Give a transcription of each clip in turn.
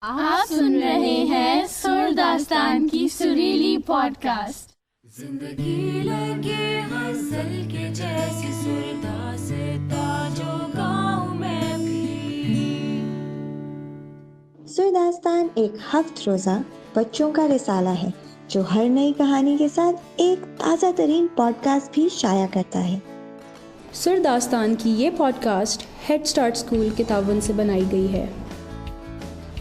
آپ سن رہے ہیں سر داستان کی سریلی پوڈ کاسٹ۔ زندگی لگے غزل کے جیسی سرداستا جو گاؤں میں بھی۔ سر داستان ایک ہفت روزہ بچوں کا رسالہ ہے جو ہر نئی کہانی کے ساتھ ایک تازہ ترین پوڈ کاسٹ بھی شائع کرتا ہے۔ سر داستان کی یہ podcast Head Start School کے تعاون سے بنائی گئی ہے۔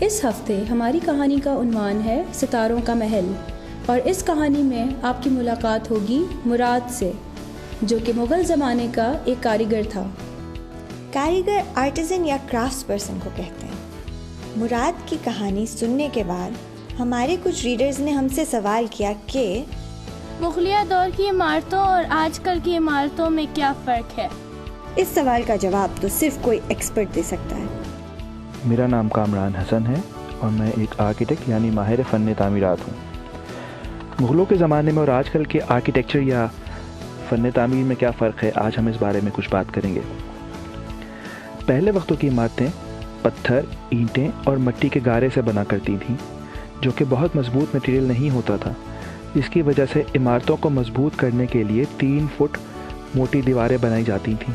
اس ہفتے ہماری کہانی کا عنوان ہے ستاروں کا محل، اور اس کہانی میں آپ کی ملاقات ہوگی مراد سے، جو کہ مغل زمانے کا ایک کاریگر تھا۔ کاریگر آرٹیزن یا کرافٹس پرسن کو کہتے ہیں۔ مراد کی کہانی سننے کے بعد ہمارے کچھ ریڈرز نے ہم سے سوال کیا کہ مغلیہ دور کی عمارتوں اور آج کل کی عمارتوں میں کیا فرق ہے؟ اس سوال کا جواب تو صرف کوئی ایکسپرٹ دے سکتا ہے۔ میرا نام کامران حسن ہے اور میں ایک آرکیٹیکٹ یعنی ماہر فن تعمیرات ہوں۔ مغلوں کے زمانے میں اور آج کل کے آرکیٹیکچر یا فن تعمیر میں کیا فرق ہے، آج ہم اس بارے میں کچھ بات کریں گے۔ پہلے وقتوں کی عمارتیں پتھر، اینٹیں اور مٹی کے گارے سے بنا کرتی تھیں، جو کہ بہت مضبوط مٹیریل نہیں ہوتا تھا، جس کی وجہ سے عمارتوں کو مضبوط کرنے کے لیے 3 فٹ موٹی دیواریں بنائی جاتی تھیں،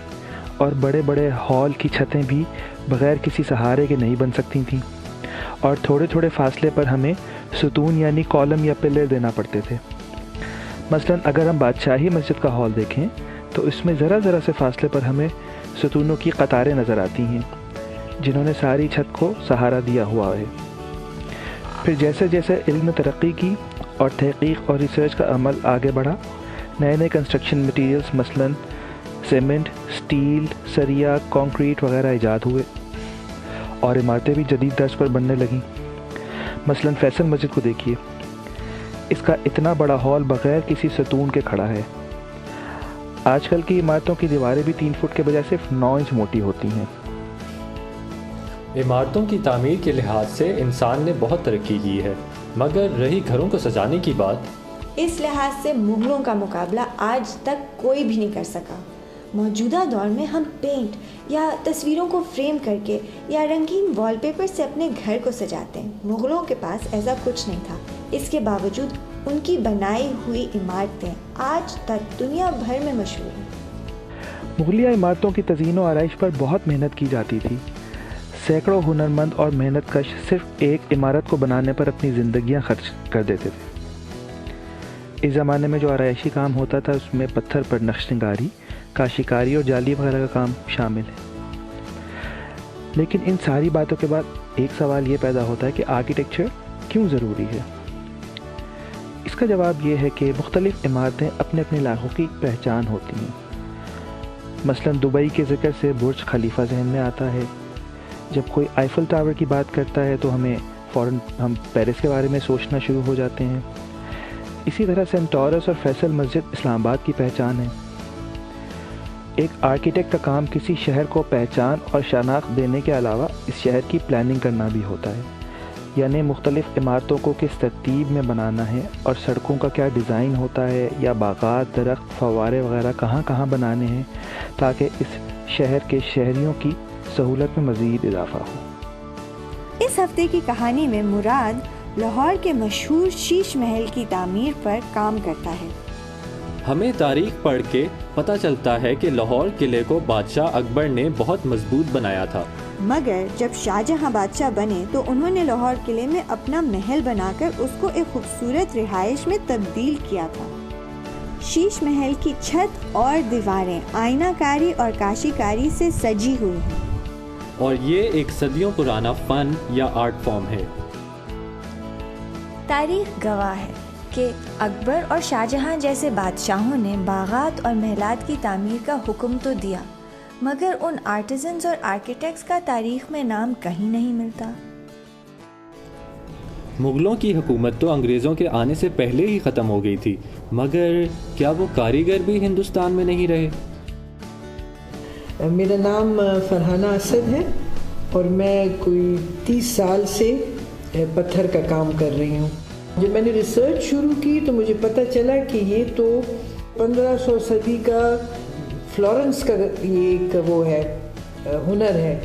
اور بڑے بڑے ہال کی چھتیں بھی بغیر کسی سہارے کے نہیں بن سکتی تھیں، اور تھوڑے تھوڑے فاصلے پر ہمیں ستون یعنی کالم یا پلر دینا پڑتے تھے۔ مثلاً اگر ہم بادشاہی مسجد کا ہال دیکھیں تو اس میں ذرا ذرا سے فاصلے پر ہمیں ستونوں کی قطاریں نظر آتی ہیں، جنہوں نے ساری چھت کو سہارا دیا ہوا ہے۔ پھر جیسے جیسے علم نے ترقی کی اور تحقیق اور ریسرچ کا عمل آگے بڑھا، نئے نئے کنسٹرکشن مٹیریلز مثلاً سیمنٹ، سٹیل، سریا، کانکریٹ وغیرہ ایجاد ہوئے، اور عمارتیں بھی جدید طرز پر بننے لگیں۔ مثلاً فیصل مسجد کو دیکھیے، اس کا اتنا بڑا ہال بغیر کسی ستون کے کھڑا ہے۔ آج کل کی عمارتوں کی دیواریں بھی 3 فٹ کے بجائے صرف 9 انچ موٹی ہوتی ہیں۔ عمارتوں کی تعمیر کے لحاظ سے انسان نے بہت ترقی کی ہے، مگر رہی گھروں کو سجانے کی بات، اس لحاظ سے مغلوں کا مقابلہ آج تک کوئی بھی نہیں کر سکا۔ موجودہ دور میں ہم پینٹ یا تصویروں کو فریم کر کے یا رنگین وال پیپر سے اپنے گھر کو سجاتے ہیں۔ مغلوں کے پاس ایسا کچھ نہیں تھا۔ اس کے باوجود ان کی بنائی ہوئی عمارتیں آج تک دنیا بھر میں مشہور ہیں۔ مغلیہ عمارتوں کی تزئین و آرائش پر بہت محنت کی جاتی تھی۔ سینکڑوں ہنرمند اور محنت کش صرف ایک عمارت کو بنانے پر اپنی زندگیاں خرچ کر دیتے تھے۔ اس زمانے میں جو آرائشی کام ہوتا تھا اس میں پتھر پر نقش نگاری، کاشیکاری اور جالی وغیرہ کا کام شامل ہے۔ لیکن ان ساری باتوں کے بعد ایک سوال یہ پیدا ہوتا ہے کہ آرکیٹیکچر کیوں ضروری ہے؟ اس کا جواب یہ ہے کہ مختلف عمارتیں اپنے اپنے علاقوں کی پہچان ہوتی ہیں۔ مثلاً دبئی کے ذکر سے برج خلیفہ ذہن میں آتا ہے۔ جب کوئی آئیفل ٹاور کی بات کرتا ہے تو ہم پیرس کے بارے میں سوچنا شروع ہو جاتے ہیں۔ اسی طرح سینٹ ٹورس اور فیصل مسجد اسلام آباد کی پہچان ہے۔ ایک آرکیٹیکٹ کا کام کسی شہر کو پہچان اور شناخت دینے کے علاوہ اس شہر کی پلاننگ کرنا بھی ہوتا ہے، یعنی مختلف عمارتوں کو کس ترتیب میں بنانا ہے اور سڑکوں کا کیا ڈیزائن ہوتا ہے، یا باغات، درخت، فوارے وغیرہ کہاں کہاں بنانے ہیں تاکہ اس شہر کے شہریوں کی سہولت میں مزید اضافہ ہو۔ اس ہفتے کی کہانی میں مراد لاہور کے مشہور شیش محل کی تعمیر پر کام کرتا ہے۔ ہمیں تاریخ پڑھ کے پتہ چلتا ہے کہ لاہور قلعے کو بادشاہ اکبر نے بہت مضبوط بنایا تھا، مگر جب شاہ جہاں بادشاہ بنے تو انہوں نے لاہور قلعے میں اپنا محل بنا کر اس کو ایک خوبصورت رہائش میں تبدیل کیا تھا۔ شیش محل کی چھت اور دیواریں آئینہ کاری اور کاشی کاری سے سجی ہوئی ہیں، اور یہ ایک صدیوں پرانا فن یا آرٹ فارم ہے۔ تاریخ گواہ ہے کہ اکبر اور شاہ جہاں جیسے بادشاہوں نے باغات اور محلات کی تعمیر کا حکم تو دیا، مگر ان آرٹیزنز اور آرکیٹیکٹس کا تاریخ میں نام کہیں نہیں ملتا۔ مغلوں کی حکومت تو انگریزوں کے آنے سے پہلے ہی ختم ہو گئی تھی، مگر کیا وہ کاریگر بھی ہندوستان میں نہیں رہے؟ میرا نام فرحانہ اسد ہے اور میں کوئی 30 سال سے پتھر کا کام کر رہی ہوں۔ جب میں نے ریسرچ شروع کی تو مجھے پتہ چلا کہ یہ تو 1500 صدی کا فلورنس کا یہ ایک وہ ہے ہنر ہے۔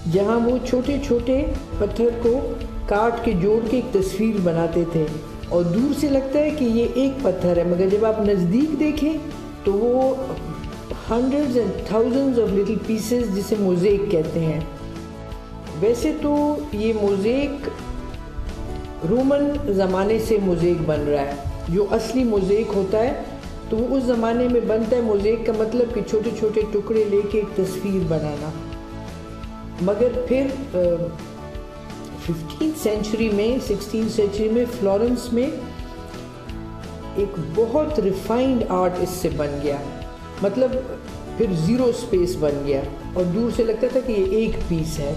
جہاں وہ چھوٹے چھوٹے پتھر کو کاٹ کے جوڑ کے ایک تصویر بناتے تھے، اور دور سے لگتا ہے کہ یہ ایک پتھر ہے، مگر جب آپ نزدیک دیکھیں تو وہ hundreds and thousands of little pieces, جسے موزیک کہتے ہیں۔ ویسے تو یہ موزیک رومن زمانے سے موزیک بن رہا ہے، جو اصلی موزیک ہوتا ہے تو وہ اس زمانے میں بنتا ہے۔ موزیک کا مطلب کہ چھوٹے چھوٹے ٹکڑے لے کے ایک تصویر بنانا، مگر پھر 15th سینچری میں 16th سینچری میں فلورنس میں ایک بہت ریفائنڈ آرٹ اس سے بن گیا، مطلب پھر زیرو سپیس بن گیا، اور دور سے لگتا تھا کہ یہ ایک پیس ہے۔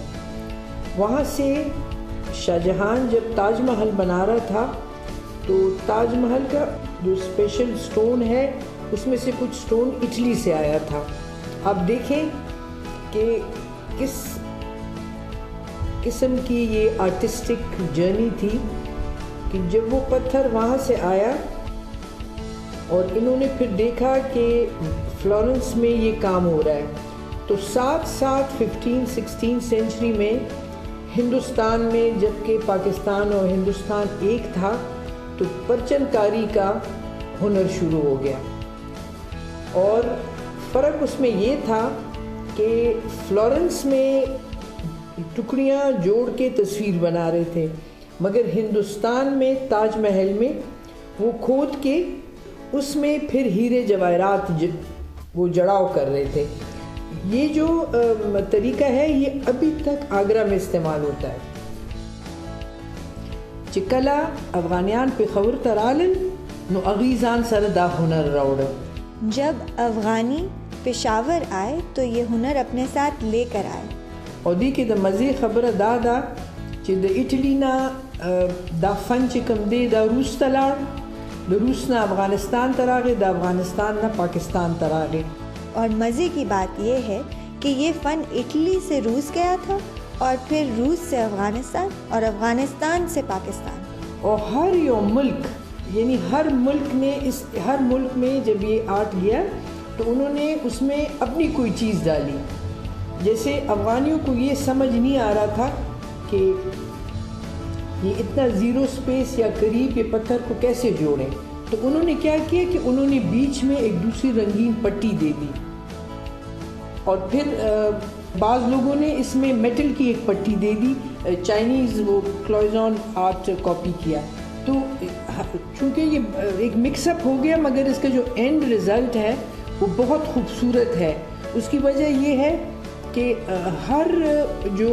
وہاں سے شاہ جہان جب تاج محل بنا رہا تھا تو تاج محل کا جو اسپیشل سٹون ہے اس میں سے کچھ سٹون اٹلی سے آیا تھا۔ آپ دیکھیں کہ کس قسم کی یہ آرٹسٹک جرنی تھی کہ جب وہ پتھر وہاں سے آیا اور انہوں نے پھر دیکھا کہ فلورنس میں یہ کام ہو رہا ہے، تو ساتھ ساتھ 15th-16th سینچری میں ہندوستان میں، جبکہ پاکستان اور ہندوستان ایک تھا، تو پرچم کاری کا ہنر شروع ہو گیا۔ اور فرق اس میں یہ تھا کہ فلورنس میں ٹکڑیاں جوڑ کے تصویر بنا رہے تھے، مگر ہندوستان میں تاج محل میں وہ کھود کے اس میں پھر ہیرے جواہرات وہ جڑاؤ کر رہے تھے۔ یہ جو طریقہ ہے یہ ابھی تک آگرہ میں استعمال ہوتا ہے۔ چکلا افغانیان پہ خبر ترالن نو اغیزان سر دا ہنر روڑ۔ جب افغانی پشاور آئے تو یہ ہنر اپنے ساتھ لے کر آئے۔ اور دی کہ دا مزے خبر دا چہ دا اٹلی نا دا فن چکم دے دا روس تلاڑ، دا روس نا افغانستان تراغے، دا افغانستان نا پاکستان تراغے۔ اور مزے کی بات یہ ہے کہ یہ فن اٹلی سے روس گیا تھا، اور پھر روس سے افغانستان، اور افغانستان سے پاکستان۔ اور ہر ملک، یعنی ہر ملک میں جب یہ آرٹ گیا تو انہوں نے اس میں اپنی کوئی چیز ڈالی۔ جیسے افغانیوں کو یہ سمجھ نہیں آ رہا تھا کہ یہ اتنا زیرو سپیس یا قریب یہ پتھر کو کیسے جوڑیں، تو انہوں نے کیا کیا کہ انہوں نے بیچ میں ایک دوسری رنگین پٹی دے دی، اور پھر بعض لوگوں نے اس میں میٹل کی ایک پٹی دے دی، چائنیز وہ کلوزون آرٹ کاپی کیا۔ تو چونکہ یہ ایک مکس اپ ہو گیا، مگر اس کا جو اینڈ رزلٹ ہے وہ بہت خوبصورت ہے۔ اس کی وجہ یہ ہے کہ ہر جو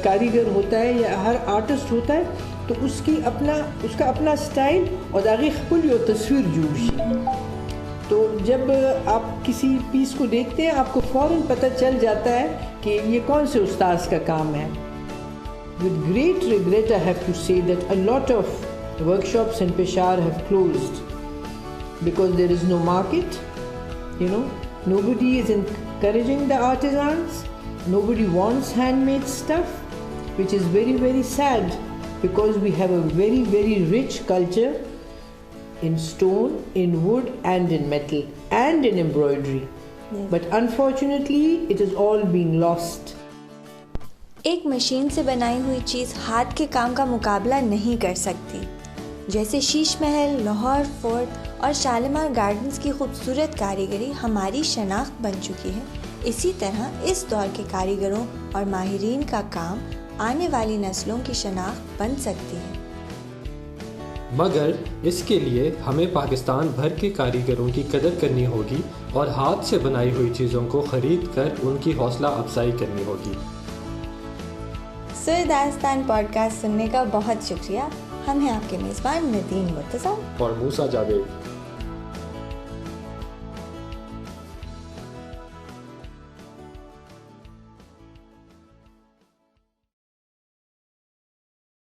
کاریگر ہوتا ہے یا ہر آرٹسٹ ہوتا ہے تو اس کا اپنا سٹائل اور داغی خپل جو تصویر جوڑی۔ تو جب آپ کسی پیس کو دیکھتے ہیں آپ کو فوراً پتہ چل جاتا ہے کہ یہ کون سے استاذ کا کام ہے۔ With great regret I have to say that a lot of workshops in Peshawar have closed because there is no market, nobody is encouraging the artisans, nobody wants handmade stuff, which is very, very sad because we have a very, very rich culture in stone, in wood and in metal and in embroidery. Yes. But unfortunately it is all being lost. ایک machine سے بنائی ہوئی چیز ہاتھ کے کام کا مقابلہ نہیں کر سکتی۔ جیسے شیش محل، لاہور فورٹ اور شالیمار گارڈنز کی خوبصورت کاریگری ہماری شناخت بن چکی ہے، اسی طرح اس دور کے کاریگروں اور ماہرین کا کام آنے والی نسلوں کی شناخت بن سکتی ہے۔ مگر اس کے لیے ہمیں پاکستان بھر کے کاریگروں کی قدر کرنی ہوگی اور ہاتھ سے بنائی ہوئی چیزوں کو خرید کر ان کی حوصلہ افزائی کرنی ہوگی۔ سر داستان پوڈ کاسٹ سننے کا بہت شکریہ۔ ہم ہیں آپ کے میزبان ندیم مرتضیٰ اور موسیٰ جاوید۔